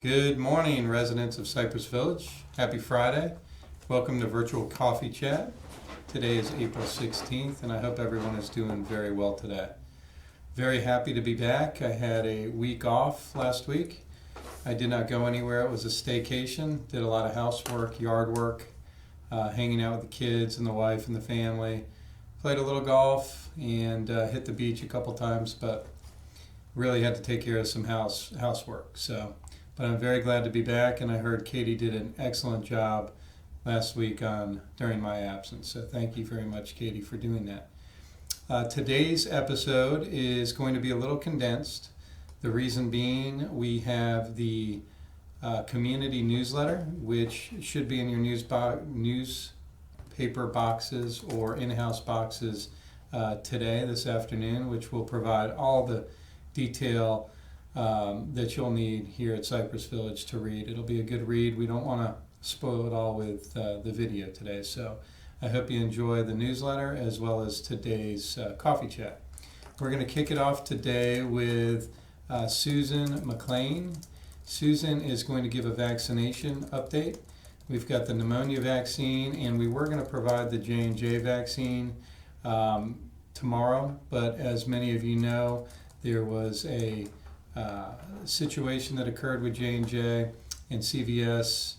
Good morning, residents of Cypress Village. Happy Friday. Welcome to Virtual Coffee Chat. Today is April 16th, and I hope everyone is doing very well today. Very happy to be back. I had a week off last week. I did not go anywhere. It was a staycation. Did a lot of housework, yard work, hanging out with the kids and the wife and the family. Played a little golf and hit the beach a couple times, but really had to take care of some housework. But I'm very glad to be back, and I heard Katie did an excellent job last week during my absence. So thank you very much, Katie, for doing that. Today's episode is going to be a little condensed. The reason being, we have the community newsletter, which should be in your newspaper boxes or in-house boxes this afternoon, which will provide all the detail that you'll need here at Cypress Village to read. It'll be a good read. We don't want to spoil it all with the video today, so I hope you enjoy the newsletter as well as today's coffee chat. We're going to kick it off today with Susan McLean. Susan is going to give a vaccination update. We've got the pneumonia vaccine, and we were going to provide the J&J vaccine tomorrow, but as many of you know, there was a situation that occurred with J&J, and CVS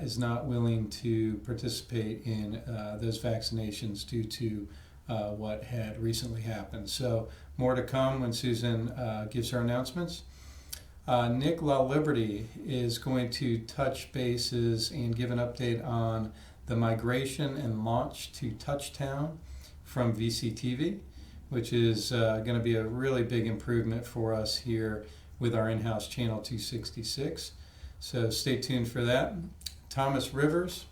is not willing to participate in those vaccinations due to what had recently happened. So more to come when Susan gives her announcements. Nick LaLiberty is going to touch bases and give an update on the migration and launch to Touchtown from VCTV, which is going to be a really big improvement for us here with our in-house channel 266. So stay tuned for that. Thomas Rivers,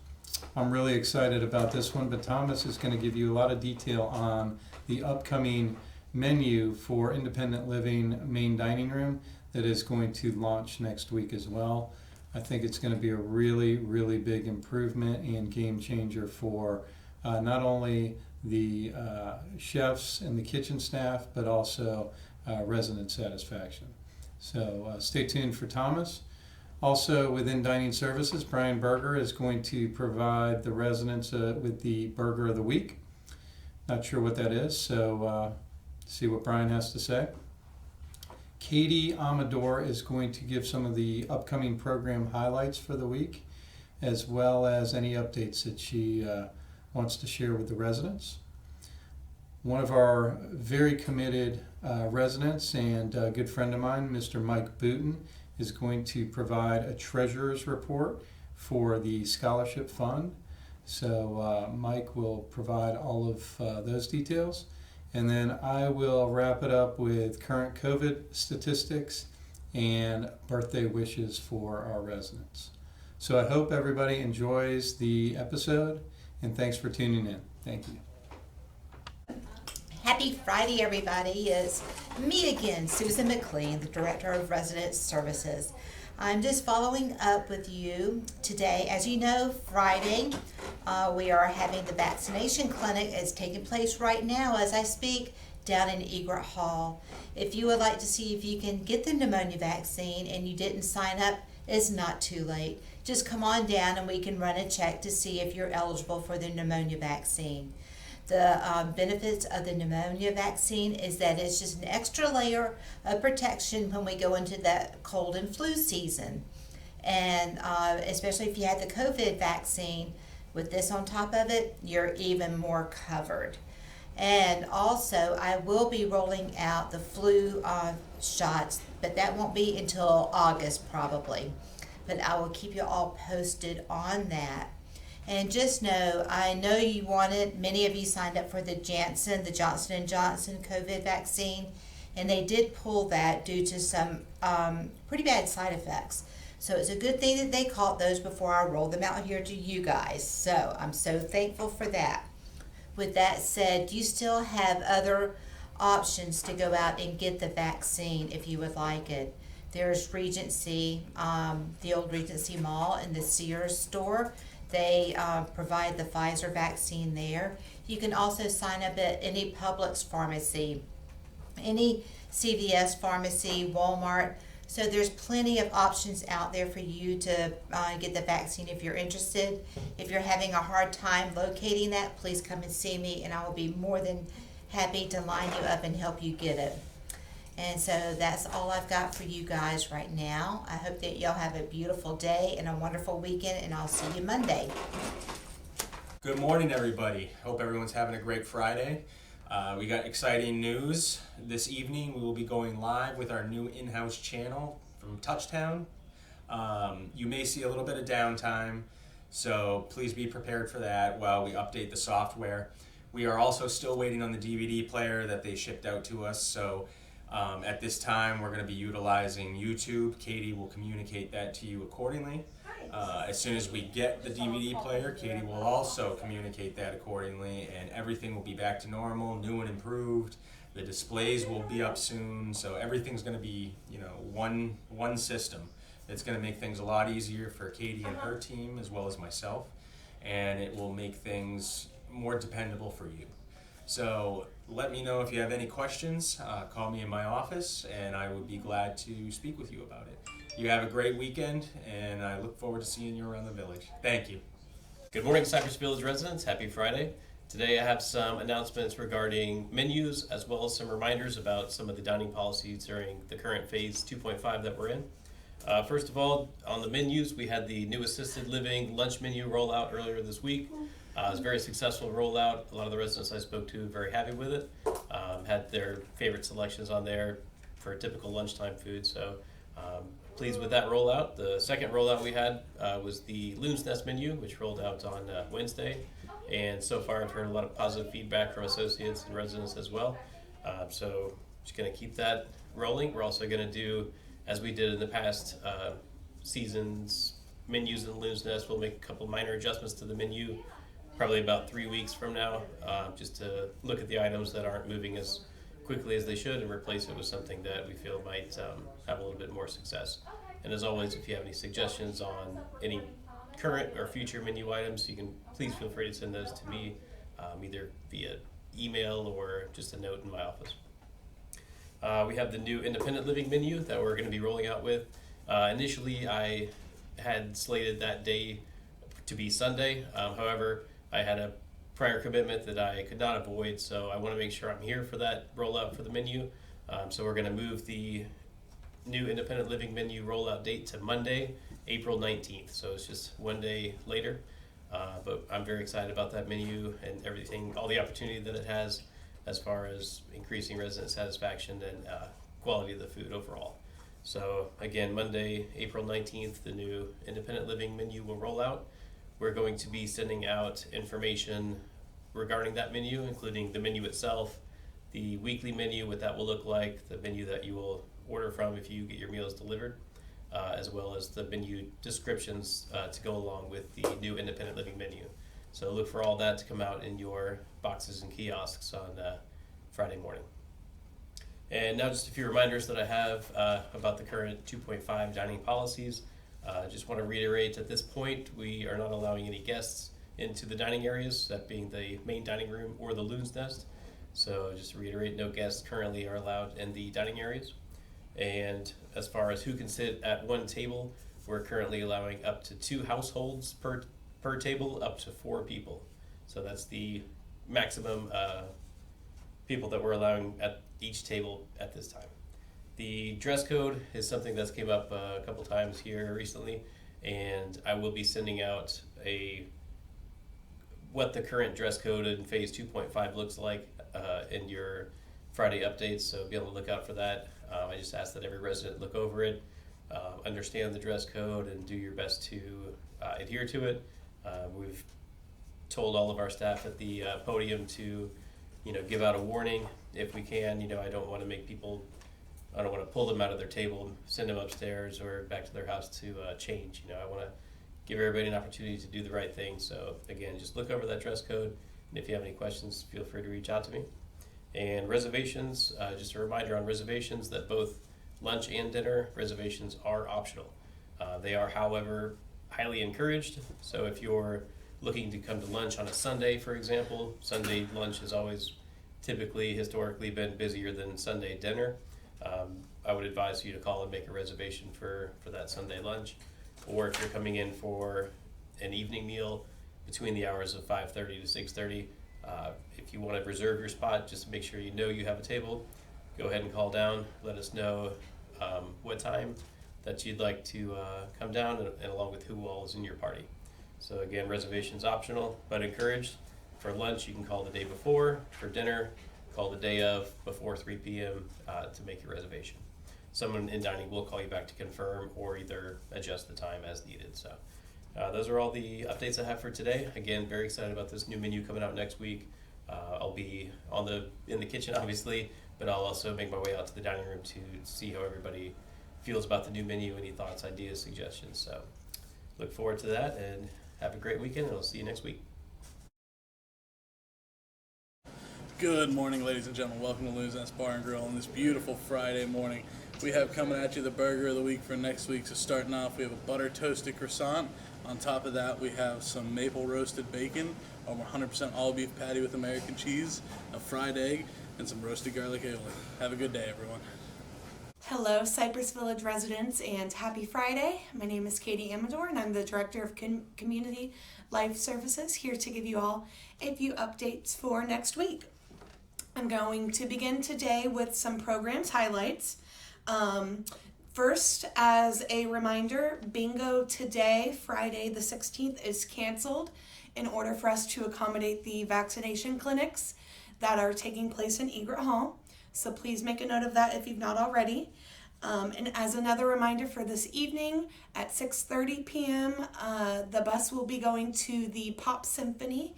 I'm really excited about this one, but Thomas is going to give you a lot of detail on the upcoming menu for independent living main dining room that is going to launch next week as well. I think it's going to be a really, really big improvement and game changer for not only the chefs and the kitchen staff, but also resident satisfaction. So stay tuned for Thomas. Also within Dining Services, Brian Berger is going to provide the residents with the Burger of the Week. Not sure what that is, so see what Brian has to say. Katie Amador is going to give some of the upcoming program highlights for the week, as well as any updates that she wants to share with the residents. One of our very committed residents and a good friend of mine, Mr. Mike Booten, is going to provide a treasurer's report for the scholarship fund. So Mike will provide all of those details. And then I will wrap it up with current COVID statistics and birthday wishes for our residents. So I hope everybody enjoys the episode, and thanks for tuning in. Thank you. Happy Friday, everybody. It's me again, Susan McLean, the Director of Resident Services. I'm just following up with you today. As you know, Friday, we are having the vaccination clinic. It's taking place right now as I speak down in Egret Hall. If you would like to see if you can get the pneumonia vaccine and you didn't sign up, it's not too late. Just come on down and we can run a check to see if you're eligible for the pneumonia vaccine. The benefits of the pneumonia vaccine is that it's just an extra layer of protection when we go into that cold and flu season. And especially if you had the COVID vaccine, with this on top of it, you're even more covered. And also, I will be rolling out the flu shots, but that won't be until August probably. But I will keep you all posted on that. And just know, I know you wanted, many of you signed up for the Johnson & Johnson COVID vaccine, and they did pull that due to some pretty bad side effects. So it's a good thing that they caught those before I rolled them out here to you guys. So I'm so thankful for that. With that said, you still have other options to go out and get the vaccine if you would like it. There's Regency, the old Regency Mall and the Sears store. They provide the Pfizer vaccine there. You can also sign up at any Publix pharmacy, any CVS pharmacy, Walmart, So there's plenty of options out there for you to get the vaccine if you're interested. If you're having a hard time locating that, please come and see me, and I will be more than happy to line you up and help you get it. And so that's all I've got for you guys right now. I hope that y'all have a beautiful day and a wonderful weekend, and I'll see you Monday. Good morning, everybody. Hope everyone's having a great Friday. We got exciting news. This evening we will be going live with our new in-house channel from Touchtown. You may see a little bit of downtime, so please be prepared for that while we update the software. We are also still waiting on the DVD player that they shipped out to us, so at this time we're going to be utilizing YouTube. Katie will communicate that to you accordingly. As soon as we get the DVD player, Katie will also communicate that accordingly, and everything will be back to normal, new and improved. The displays will be up soon, so everything's going to be, one system. It's going to make things a lot easier for Katie and her team, as well as myself, and it will make things more dependable for you. So let me know if you have any questions. Call me in my office, and I would be glad to speak with you about it. You have a great weekend, and I look forward to seeing you around the village. Thank you. Good morning, Cypress Village residents. Happy Friday. Today I have some announcements regarding menus, as well as some reminders about some of the dining policies during the current phase 2.5 that we're in. First of all, on the menus, we had the new assisted living lunch menu rollout earlier this week. It was a very successful rollout. A lot of the residents I spoke to were very happy with it. Had their favorite selections on there for typical lunchtime food. So pleased with that rollout. The second rollout we had was the Loon's Nest menu, which rolled out on Wednesday. And so far I've heard a lot of positive feedback from associates and residents as well. So just going to keep that rolling. We're also going to do, as we did in the past seasons, menus in Loon's Nest. We'll make a couple minor adjustments to the menu probably about 3 weeks from now, just to look at the items that aren't moving as quickly as they should and replace it with something that we feel might have a little bit more success. And as always, if you have any suggestions on any current or future menu items, you can please feel free to send those to me, either via email or just a note in my office. We have the new independent living menu that we're going to be rolling out with. Initially, I had slated that day to be Sunday. However, I had a prior commitment that I could not avoid, so I want to make sure I'm here for that rollout for the menu. So we're going to move the new independent living menu rollout date to Monday, April 19th. So it's just one day later. But I'm very excited about that menu and everything, all the opportunity that it has as far as increasing resident satisfaction and quality of the food overall. So again, Monday, April 19th, the new independent living menu will roll out. We're going to be sending out information regarding that menu, including the menu itself, the weekly menu, what that will look like, the menu that you will order from if you get your meals delivered, as well as the menu descriptions to go along with the new independent living menu. So look for all that to come out in your boxes and kiosks on Friday morning. And now just a few reminders that I have about the current 2.5 dining policies. Just want to reiterate, at this point, we are not allowing any guests into the dining areas, that being the main dining room or the Loon's Nest. So just to reiterate, no guests currently are allowed in the dining areas. And as far as who can sit at one table, we're currently allowing up to 2 households per table, up to 4 people. So that's the maximum people that we're allowing at each table at this time. The dress code is something that's came up a couple times here recently, and I will be sending out what the current dress code in phase 2.5 looks like in your Friday updates, so be able to look out for that. I just ask that every resident look over it, understand the dress code, and do your best to adhere to it. We've told all of our staff at the podium to give out a warning if we can. I don't want to pull them out of their table, send them upstairs or back to their house to change. I want to give everybody an opportunity to do the right thing. So again, just look over that dress code, and if you have any questions, feel free to reach out to me. And reservations, just a reminder on reservations that both lunch and dinner reservations are optional. They are, however, highly encouraged. So if you're looking to come to lunch on a Sunday, for example, Sunday lunch has always typically historically been busier than Sunday dinner. I would advise you to call and make a reservation for that Sunday lunch. Or if you're coming in for an evening meal between the hours of 5:30 to 6:30, if you want to reserve your spot, just make sure you have a table. Go ahead and call down. Let us know what time that you'd like to come down, and along with who all is in your party. So again, reservations optional, but encouraged. For lunch, you can call the day before. For dinner, call the day of before 3 p.m. To make your reservation. Someone in dining will call you back to confirm or either adjust the time as needed. So those are all the updates I have for today. Again, very excited about this new menu coming out next week. I'll be in the kitchen, obviously, but I'll also make my way out to the dining room to see how everybody feels about the new menu, any thoughts, ideas, suggestions. So look forward to that, and have a great weekend, and I'll see you next week. Good morning, ladies and gentlemen. Welcome to Lou's Nest Bar and Grill on this beautiful Friday morning. We have coming at you the burger of the week for next week. So starting off, we have a butter toasted croissant. On top of that, we have some maple roasted bacon, a 100% all beef patty with American cheese, a fried egg, and some roasted garlic aioli. Have a good day, everyone. Hello, Cypress Village residents, and happy Friday. My name is Katie Amador, and I'm the Director of Community Life Services, here to give you all a few updates for next week. I'm going to begin today with some programs highlights. First, as a reminder, bingo today, Friday the 16th, is canceled in order for us to accommodate the vaccination clinics that are taking place in Egret Hall. So please make a note of that if you've not already. And as another reminder, for this evening at 6:30 p.m., the bus will be going to the Pop Symphony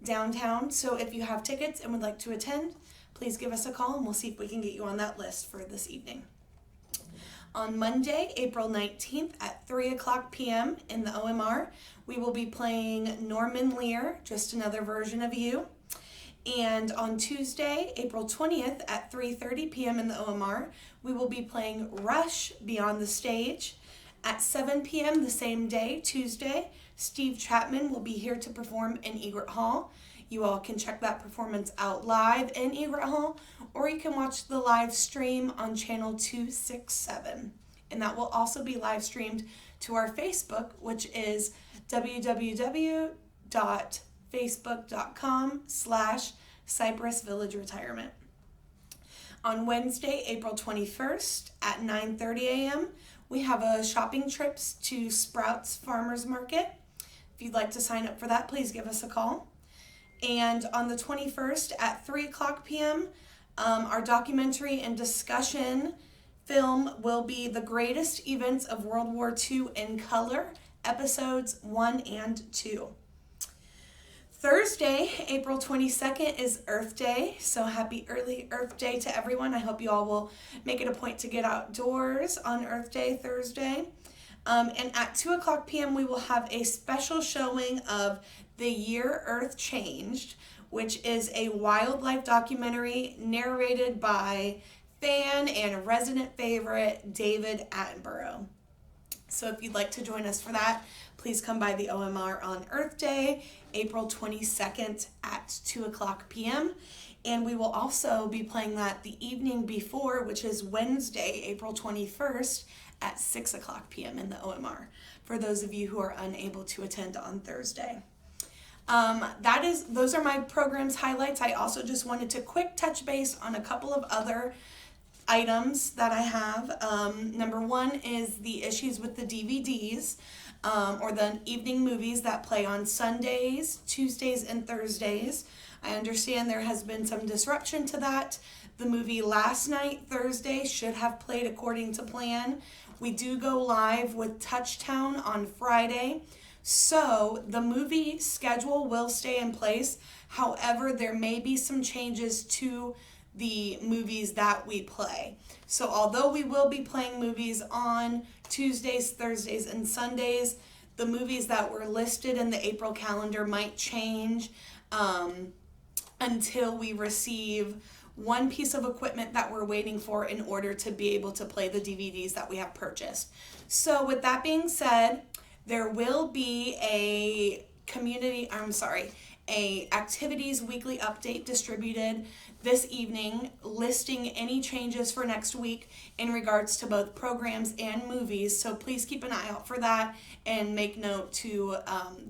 downtown. So if you have tickets and would like to attend, please give us a call and we'll see if we can get you on that list for this evening. On Monday, April 19th at 3 o'clock p.m. in the OMR, we will be playing Norman Lear, Just Another Version of You. And on Tuesday, April 20th at 3:30 p.m. in the OMR, we will be playing Rush, Beyond the Stage. At 7 p.m. the same day, Tuesday, Steve Chapman will be here to perform in Egret Hall. You all can check that performance out live in Egret Hall, or you can watch the live stream on channel 267. And that will also be live streamed to our Facebook, which is www.facebook.com/Cypress Village Retirement. On Wednesday, April 21st at 9:30 a.m., we have a shopping trips to Sprouts Farmers Market. If you'd like to sign up for that, please give us a call. And on the 21st at 3 o'clock p.m., our documentary and discussion film will be The Greatest Events of World War II in Color, episodes 1 and 2. Thursday, April 22nd is Earth Day, so happy early Earth Day to everyone. I hope you all will make it a point to get outdoors on Earth Day, Thursday. And at 2 o'clock p.m. we will have a special showing of The Year Earth Changed, which is a wildlife documentary narrated by fan and resident favorite David Attenborough. So if you'd like to join us for that, please come by the OMR on Earth Day, April 22nd at 2 o'clock p.m. And we will also be playing that the evening before, which is Wednesday, April 21st at 6 o'clock p.m. in the OMR, for those of you who are unable to attend on Thursday. Those are my program's highlights. I also just wanted to quick touch base on a couple of other items that I have. Number one is the issues with the DVDs, or the evening movies that play on Sundays, Tuesdays, and Thursdays. I understand there has been some disruption to that. The movie last night, Thursday, should have played according to plan. We do go live with Touchtown on Friday, so the movie schedule will stay in place. However, there may be some changes to the movies that we play. So although we will be playing movies on Tuesdays, Thursdays, and Sundays, the movies that were listed in the April calendar might change until we receive one piece of equipment that we're waiting for in order to be able to play the DVDs that we have purchased. So with that being said, there will be a a activities weekly update distributed this evening listing any changes for next week in regards to both programs and movies. So please keep an eye out for that and make note to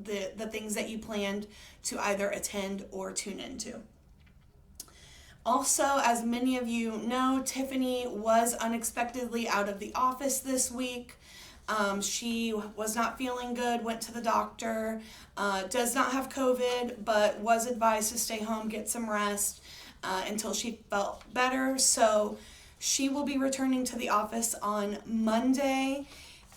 the things that you planned to either attend or tune into. Also, as many of you know, Tiffany was unexpectedly out of the office this week. She was not feeling good, went to the doctor, does not have COVID, but was advised to stay home, get some rest until she felt better. So she will be returning to the office on Monday.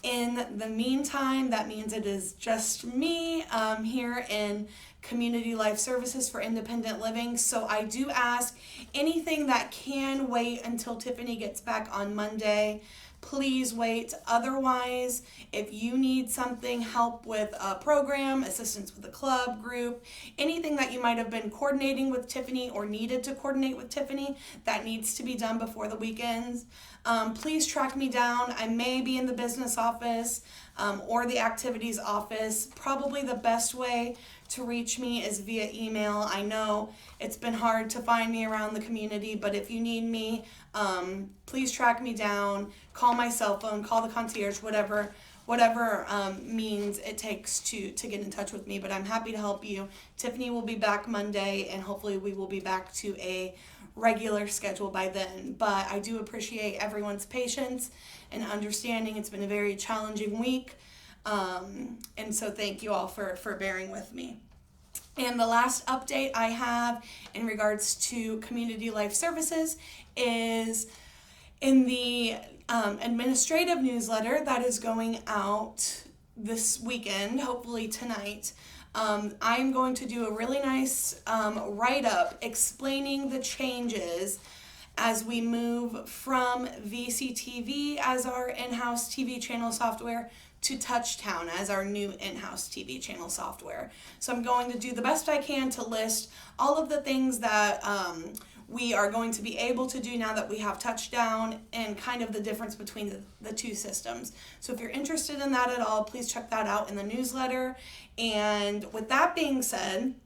In the meantime, that means it is just me here in Community Life Services for Independent Living. So I do ask anything that can wait until Tiffany gets back on Monday, please wait. Otherwise, if you need something, help with a program, assistance with a club group, anything that you might have been coordinating with Tiffany or needed to coordinate with Tiffany that needs to be done before the weekends, please track me down. I may be in the business office or the activities office. Probably the best way to reach me is via email. I know it's been hard to find me around the community, but if you need me, please track me down, call my cell phone, call the concierge, whatever means it takes to get in touch with me. But I'm happy to help you. Tiffany will be back Monday, and hopefully we will be back to a regular schedule by then. But I do appreciate everyone's patience and understanding. It's been a very challenging week. And so thank you all for bearing with me. And the last update I have in regards to Community Life Services is in the administrative newsletter that is going out this weekend, hopefully tonight. I'm going to do a really nice write-up explaining the changes as we move from VCTV as our in-house TV channel software to Touchtown as our new in-house TV channel software. So I'm going to do the best I can to list all of the things that we are going to be able to do now that we have Touchdown and kind of the difference between the two systems. So if you're interested in that at all, please check that out in the newsletter. And with that being said,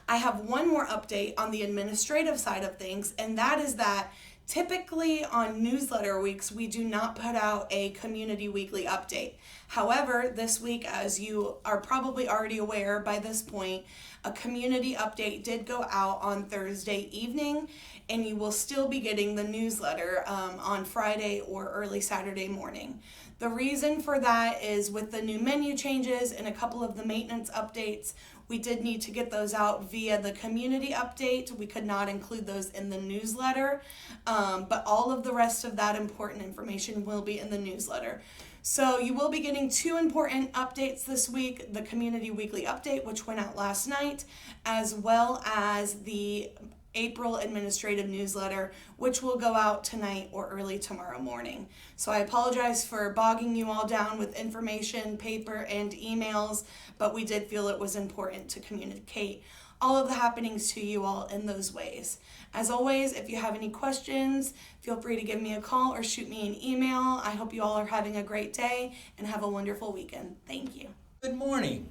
I have one more update on the administrative side of things, and that is that typically on newsletter weeks, we do not put out a community weekly update. However, this week, as you are probably already aware by this point, a community update did go out on Thursday evening, and you will still be getting the newsletter on Friday or early Saturday morning. The reason for that is with the new menu changes and a couple of the maintenance updates, we did need to get those out via the community update. We could not include those in the newsletter, but all of the rest of that important information will be in the newsletter. So you will be getting two important updates this week, the community weekly update, which went out last night, as well as the April administrative newsletter, which will go out tonight or early tomorrow morning. So I apologize for bogging you all down with information, paper, and emails, but we did feel it was important to communicate all of the happenings to you all in those ways. As always, if you have any questions, feel free to give me a call or shoot me an email. I hope you all are having a great day and have a wonderful weekend. Thank you. Good morning.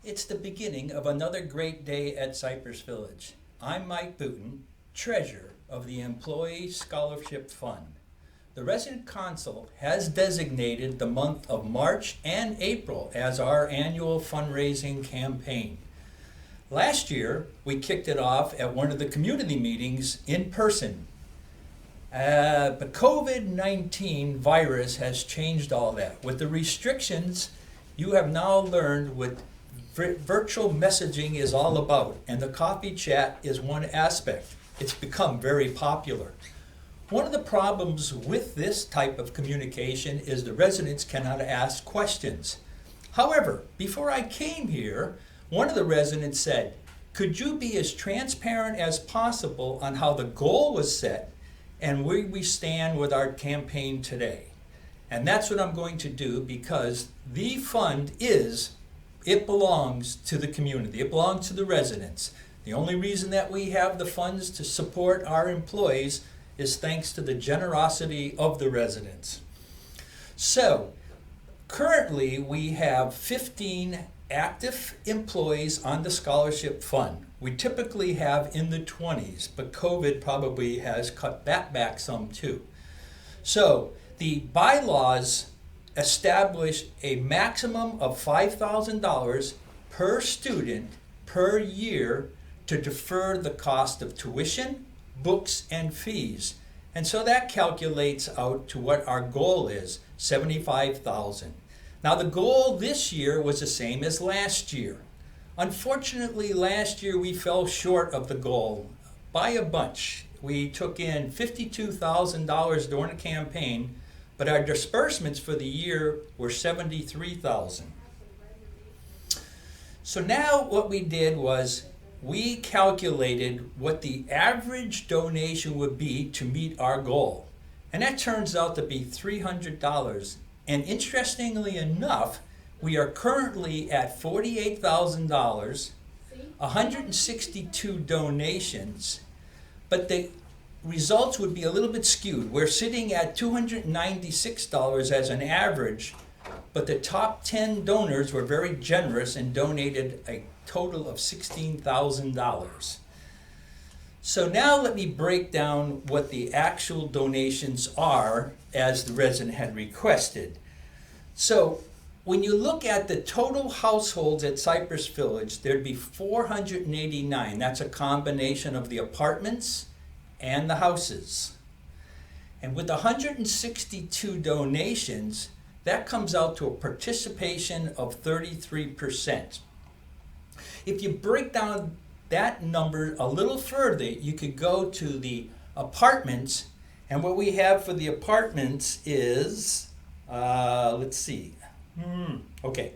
It's the beginning of another great day at Cypress Village. I'm Mike Booten, treasurer of the Employee Scholarship Fund. The resident council has designated the month of March and April as our annual fundraising campaign. Last year, we kicked it off at one of the community meetings in person. The COVID-19 virus has changed all that. With the restrictions, you have now learned what virtual messaging is all about, and the coffee chat is one aspect. It's become very popular. One of the problems with this type of communication is the residents cannot ask questions. However, before I came here, one of the residents said, "Could you be as transparent as possible on how the goal was set and where we stand with our campaign today?" And that's what I'm going to do, because the fund it belongs to the community. It belongs to the residents. The only reason that we have the funds to support our employees is thanks to the generosity of the residents. So, currently we have 15 active employees on the scholarship fund. We typically have in the 20s, but COVID probably has cut that back some too. So the bylaws establish a maximum of $5,000 per student per year to defer the cost of tuition, books, and fees. And so that calculates out to what our goal is, $75,000. Now the goal this year was the same as last year. Unfortunately, last year we fell short of the goal by a bunch. We took in $52,000 during the campaign, but our disbursements for the year were $73,000. So now what we did was we calculated what the average donation would be to meet our goal. And that turns out to be $300. And interestingly enough, we are currently at $48,000, 162 donations, but the results would be a little bit skewed. We're sitting at $296 as an average, but the top 10 donors were very generous and donated a total of $16,000. So now let me break down what the actual donations are as the resident had requested. So when you look at the total households at Cypress Village, there'd be 489. That's a combination of the apartments and the houses. And with 162 donations, that comes out to a participation of 33%. If you break down that number a little further, you could go to the apartments, and what we have for the apartments is, let's see. Okay.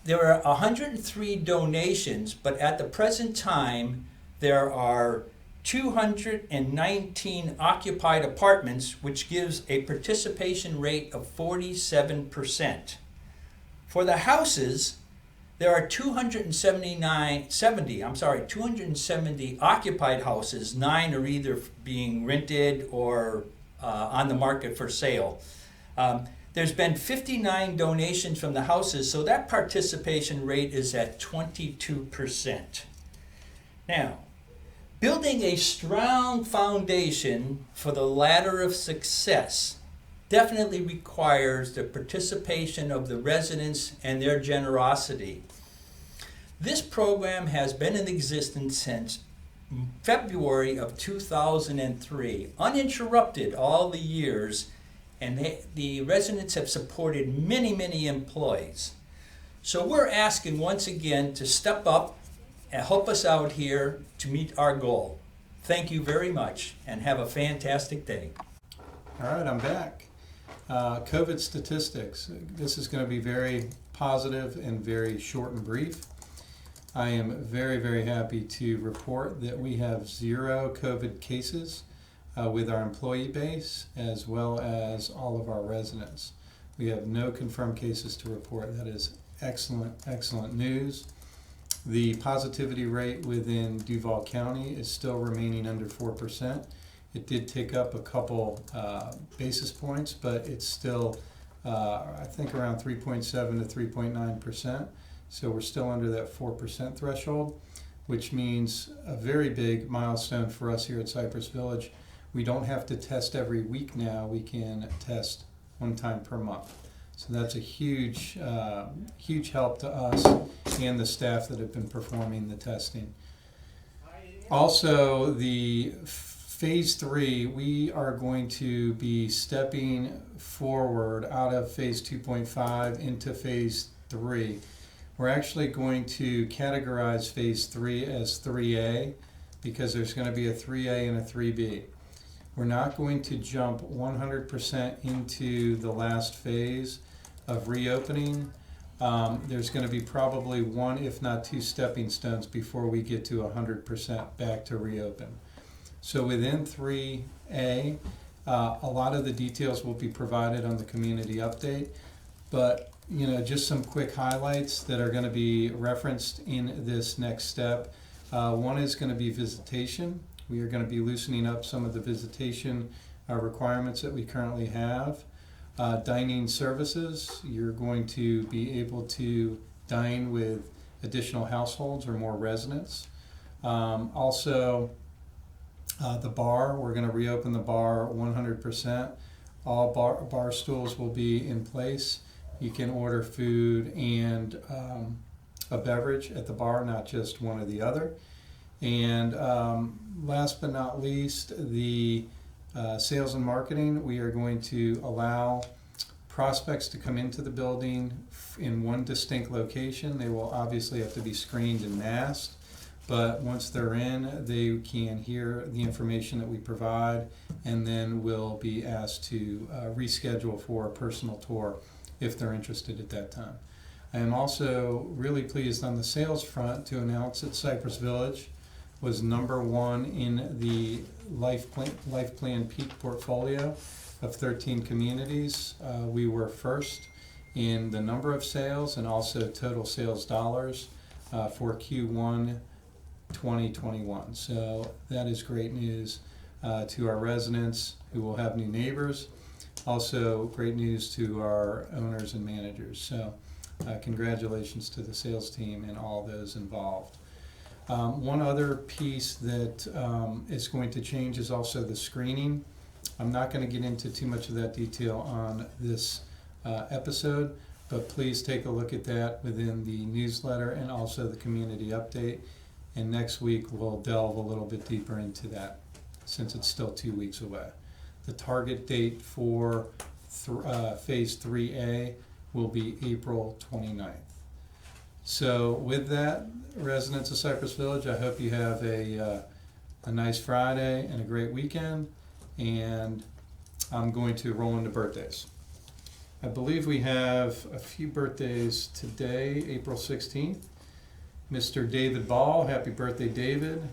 There are 103 donations, but at the present time, there are 219 occupied apartments, which gives a participation rate of 47%. For the houses, there are 270 occupied houses. 9 are either being rented or on the market for sale. There's been 59 donations from the houses, so that participation rate is at 22%. Now, building a strong foundation for the ladder of success definitely requires the participation of the residents and their generosity. This program has been in existence since February of 2003, uninterrupted all the years, and the residents have supported many, many employees. So we're asking once again to step up and help us out here to meet our goal. Thank you very much and have a fantastic day. All right, I'm back. COVID statistics. This is going to be very positive and very short and brief. I am very, very happy to report that we have 0 COVID cases with our employee base as well as all of our residents. We have no confirmed cases to report. That is excellent, excellent news. The positivity rate within Duval County is still remaining under 4%. It did tick up a couple basis points, but it's still, I think, around 3.7 to 3.9%. So we're still under that 4% threshold, which means a very big milestone for us here at Cypress Village. We don't have to test every week now. We can test 1 time per month. So that's a huge, huge help to us and the staff that have been performing the testing. Also, the Phase 3, we are going to be stepping forward out of Phase 2.5 into Phase 3. We're actually going to categorize Phase 3 as 3A because there's going to be a 3A and a 3B. We're not going to jump 100% into the last phase of reopening. There's going to be probably 1, if not 2 stepping stones before we get to 100% back to reopen. So within 3A, a lot of the details will be provided on the community update, but just some quick highlights that are going to be referenced in this next step. 1 is going to be visitation. We are going to be loosening up some of the visitation requirements that we currently have. Dining services, you're going to be able to dine with additional households or more residents. Also, the bar, we're going to reopen the bar 100%. All bar stools will be in place. You can order food and a beverage at the bar, not just one or the other. And last but not least, the sales and marketing. We are going to allow prospects to come into the building in one distinct location. They will obviously have to be screened and masked, but once they're in, they can hear the information that we provide, and then will be asked to reschedule for a personal tour if they're interested at that time. I am also really pleased on the sales front to announce that Cypress Village was #1 in the Life Plan Peak portfolio of 13 communities. We were first in the number of sales and also total sales dollars for Q1 2021. So that is great news to our residents who will have new neighbors. Also great news to our owners and managers. So congratulations to the sales team and all those involved. One other piece that is going to change is also the screening. I'm not going to get into too much of that detail on this episode, but please take a look at that within the newsletter and also the community update. And next week we'll delve a little bit deeper into that since it's still 2 weeks away. The target date for Phase 3A will be April 29th. So with that, residents of Cypress Village, I hope you have a nice Friday and a great weekend. And I'm going to roll into birthdays. I believe we have a few birthdays today, April 16th. Mr. David Ball, happy birthday, David.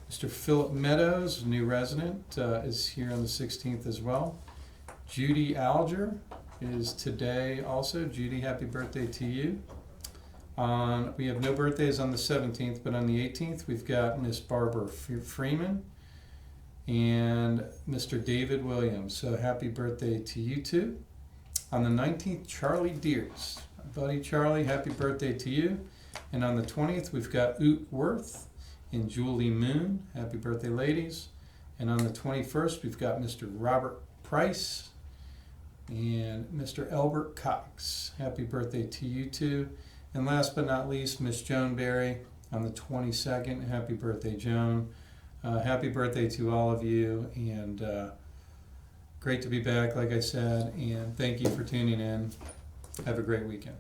Mr. Philip Meadows, new resident, is here on the 16th as well. Judy Alger is today also. Judy, happy birthday to you. We have no birthdays on the 17th, but on the 18th we've got Miss Barbara Freeman and Mr. David Williams. So happy birthday to you two. On the 19th, Charlie Deers. Buddy Charlie, happy birthday to you. And on the 20th, we've got Oot Worth and Julie Moon. Happy birthday, ladies. And on the 21st, we've got Mr. Robert Price and Mr. Albert Cox. Happy birthday to you two. And last but not least, Miss Joan Berry on the 22nd. Happy birthday, Joan. Happy birthday to all of you. And great to be back, like I said. And thank you for tuning in. Have a great weekend.